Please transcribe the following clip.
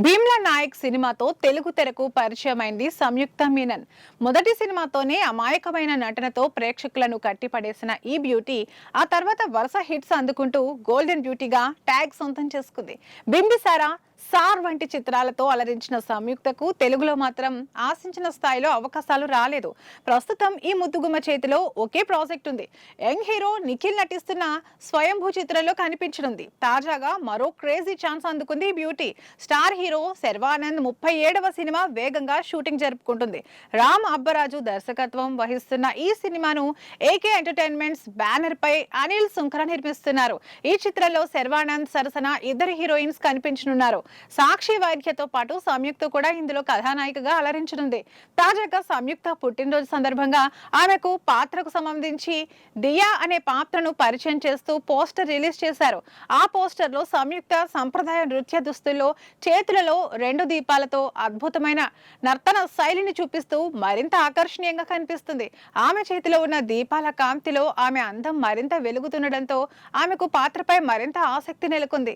భీమ్లా నాయక్ సినిమాతో తెలుగు తెరకు పరిచయమైంది సంయుక్త మీనన్. మొదటి సినిమాతోనే అమాయకమైన నటనతో ప్రేక్షకులను కట్టిపడేసిన ఈ బ్యూటీ ఆ తర్వాత వరుస హిట్స్ అందుకుంటూ గోల్డెన్ బ్యూటీగా ట్యాగ్ సొంతం చేసుకుంది. బింబిసారా, సార్ వంటి చిత్రాలతో అలరించిన సంయుక్తకు తెలుగులో మాత్రం ఆశించిన స్థాయిలో అవకాశాలు రాలేదు. ప్రస్తుతం ఈ ముద్దుగుమ్మ చేతిలో ఒకే ప్రాజెక్ట్ ఉంది. యంగ్ హీరో నిఖిల్ నటిస్తున్న స్వయంభూ చిత్రంలో కనిపించనుంది. తాజాగా మరో క్రేజీ ఛాన్స్ అందుకుంది ఈ బ్యూటీ. స్టార్ హీరో శర్వానంద్ 37వ సినిమా వేగంగా షూటింగ్ జరుపుకుంటుంది. రామ్ అబ్బరాజు దర్శకత్వం వహిస్తున్న ఈ సినిమాను ఏకే ఎంటర్టైన్మెంట్స్ బ్యానర్ పై అనిల్ సుంకర నిర్మిస్తున్నారు. ఈ చిత్రంలో శర్వానంద్ సరసన ఇద్దరు హీరోయిన్స్ కనిపించనున్నారు. సాక్షి వైద్యతో పాటు సంయుక్త కూడా ఇందులో కథానాయికగా అలరించనుంది. తాజాగా సంయుక్త పుట్టినరోజు సందర్భంగా ఆమెకు పాత్రకు సంబంధించి దియా అనే పాత్రను పరిచయం చేస్తూ పోస్టర్ రిలీజ్ చేశారు. ఆ పోస్టర్ లో సంయుక్త సంప్రదాయ నృత్య దుస్తుల్లో చేతులలో 2 దీపాలతో అద్భుతమైన నర్తన శైలిని చూపిస్తూ మరింత ఆకర్షణీయంగా కనిపిస్తుంది. ఆమె చేతిలో ఉన్న దీపాల కాంతిలో ఆమె అందం మరింత వెలుగుతుండటంతో ఆమెకు పాత్రపై మరింత ఆసక్తి నెలకొంది.